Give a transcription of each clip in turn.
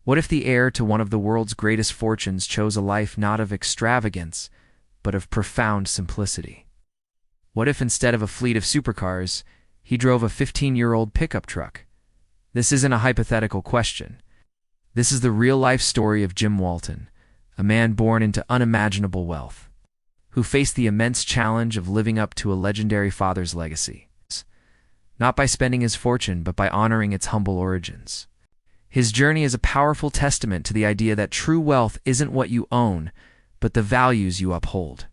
What if the heir to one of the world's greatest fortunes chose a life not of extravagance, but of profound simplicity? What if instead of a fleet of supercars, he drove a 15-year-old pickup truck? This isn't a hypothetical question. This is the real-life story of Jim Walton, a man born into unimaginable wealth, who faced the immense challenge of living up to a legendary father's legacy, not by spending his fortune, but by honoring its humble origins. His journey is a powerful testament to the idea that true wealth isn't what you own, but the values you uphold.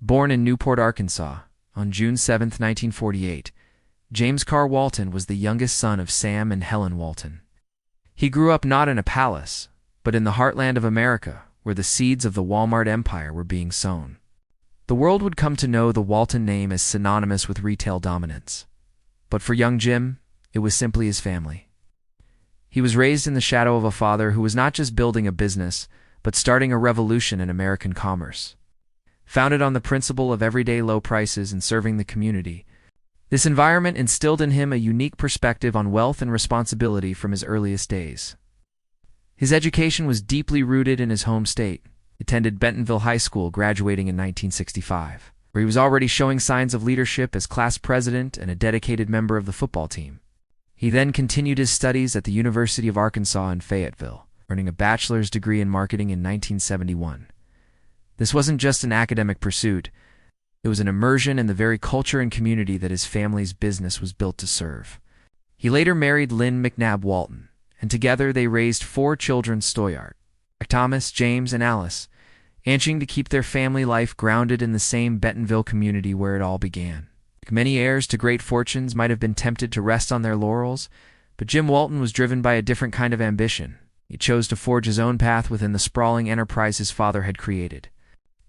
Born in Newport, Arkansas, on June 7, 1948, James Carr Walton was the youngest son of Sam and Helen Walton. He grew up not in a palace, but in the heartland of America, where the seeds of the Walmart empire were being sown. The world would come to know the Walton name as synonymous with retail dominance. But for young Jim, it was simply his family. He was raised in the shadow of a father who was not just building a business, but starting a revolution in American commerce. Founded on the principle of everyday low prices and serving the community, this environment instilled in him a unique perspective on wealth and responsibility from his earliest days. His education was deeply rooted in his home state. He attended Bentonville High School, graduating in 1965, where he was already showing signs of leadership as class president and a dedicated member of the football team. He then continued his studies at the University of Arkansas in Fayetteville, earning a bachelor's degree in marketing in 1971. This wasn't just an academic pursuit. It was an immersion in the very culture and community that his family's business was built to serve. He later married Lynn McNabb Walton, and together they raised 4 children: Stoyart, Thomas, James, and Alice, aiming to keep their family life grounded in the same Bentonville community where it all began. Many heirs to great fortunes might have been tempted to rest on their laurels, but Jim Walton was driven by a different kind of ambition. He chose to forge his own path within the sprawling enterprise his father had created.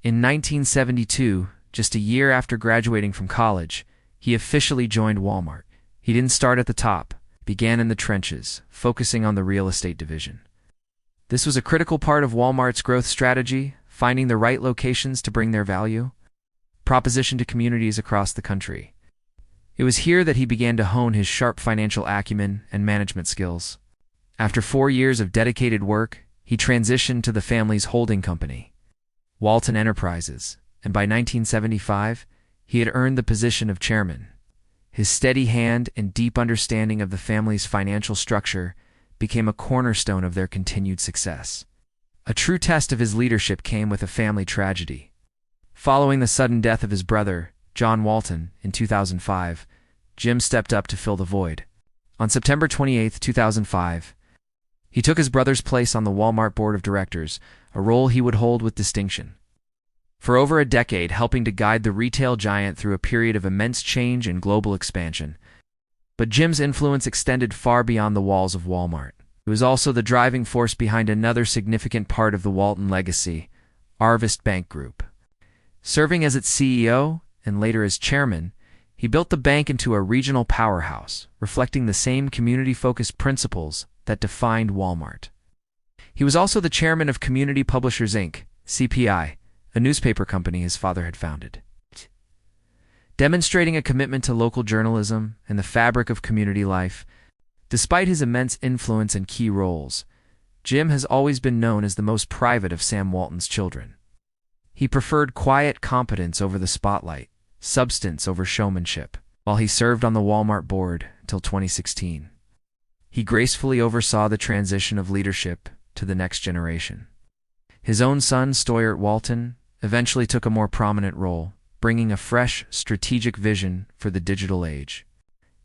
In 1972, just a year after graduating from college, he officially joined Walmart. He didn't start at the top, began in the trenches, focusing on the real estate division. This was a critical part of Walmart's growth strategy, finding the right locations to bring their value proposition to communities across the country. It was here that he began to hone his sharp financial acumen and management skills. After 4 years of dedicated work, he transitioned to the family's holding company, Walton Enterprises, and by 1975, he had earned the position of chairman. His steady hand and deep understanding of the family's financial structure became a cornerstone of their continued success. A true test of his leadership came with a family tragedy. Following the sudden death of his brother, John Walton, in 2005, Jim stepped up to fill the void. On September 28, 2005, he took his brother's place on the Walmart board of directors, a role he would hold with distinction. For over a decade, helping to guide the retail giant through a period of immense change and global expansion. But Jim's influence extended far beyond the walls of Walmart. He was also the driving force behind another significant part of the Walton legacy, Arvest Bank Group. Serving as its CEO, and later as chairman, he built the bank into a regional powerhouse, reflecting the same community-focused principles that defined Walmart. He was also the chairman of Community Publishers, Inc., CPI, a newspaper company his father had founded. Demonstrating a commitment to local journalism and the fabric of community life, despite his immense influence and key roles, Jim has always been known as the most private of Sam Walton's children. He preferred quiet competence over the spotlight, substance over showmanship, while he served on the Walmart board until 2016. He gracefully oversaw the transition of leadership to the next generation. His own son, Stoyart Walton, eventually took a more prominent role, bringing a fresh, strategic vision for the digital age.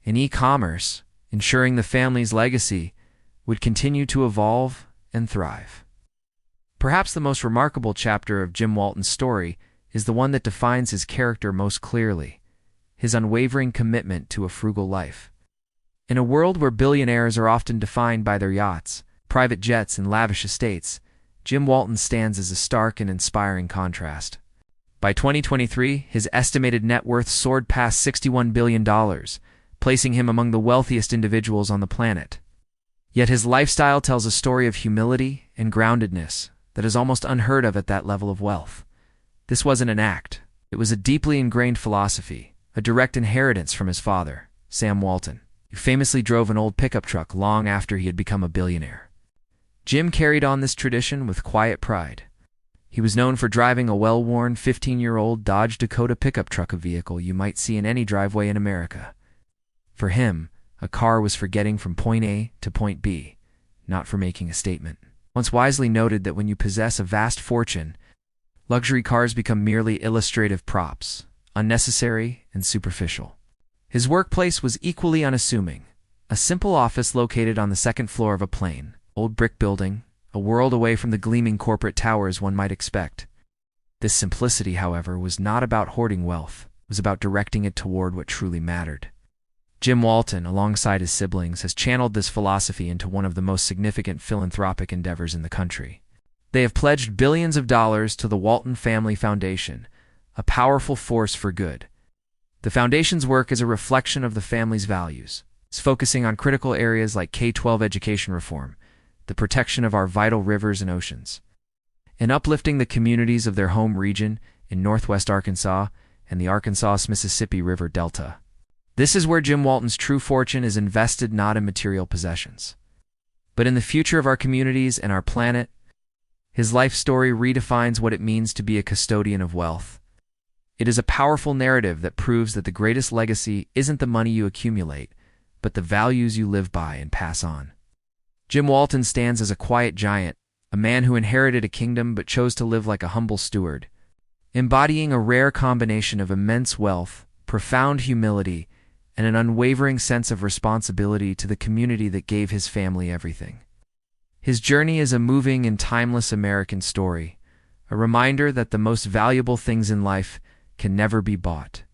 In e-commerce, ensuring the family's legacy would continue to evolve and thrive. Perhaps the most remarkable chapter of Jim Walton's story is the one that defines his character most clearly, his unwavering commitment to a frugal life. In a world where billionaires are often defined by their yachts, private jets, and lavish estates, Jim Walton stands as a stark and inspiring contrast. By 2023, his estimated net worth soared past $61 billion, placing him among the wealthiest individuals on the planet. Yet his lifestyle tells a story of humility and groundedness that is almost unheard of at that level of wealth. This wasn't an act. It was a deeply ingrained philosophy, a direct inheritance from his father, Sam Walton, who famously drove an old pickup truck long after he had become a billionaire. Jim carried on this tradition with quiet pride. He was known for driving a well-worn 15-year-old Dodge Dakota pickup truck, a vehicle you might see in any driveway in America. For him, a car was for getting from point A to point B, not for making a statement. Once wisely noted that when you possess a vast fortune, luxury cars become merely illustrative props, unnecessary and superficial. His workplace was equally unassuming. A simple office located on the second floor of a plain, old brick building, a world away from the gleaming corporate towers one might expect. This simplicity, however, was not about hoarding wealth. It was about directing it toward what truly mattered. Jim Walton, alongside his siblings, has channeled this philosophy into one of the most significant philanthropic endeavors in the country. They have pledged billions of dollars to the Walton Family Foundation, a powerful force for good. The foundation's work is a reflection of the family's values. It's focusing on critical areas like K-12 education reform, the protection of our vital rivers and oceans, and uplifting the communities of their home region in northwest Arkansas and the Arkansas-Mississippi River Delta. This is where Jim Walton's true fortune is invested, not in material possessions, but in the future of our communities and our planet. His life story redefines what it means to be a custodian of wealth. It is a powerful narrative that proves that the greatest legacy isn't the money you accumulate, but the values you live by and pass on. Jim Walton stands as a quiet giant, a man who inherited a kingdom but chose to live like a humble steward, embodying a rare combination of immense wealth, profound humility, and an unwavering sense of responsibility to the community that gave his family everything. His journey is a moving and timeless American story, a reminder that the most valuable things in life can never be bought.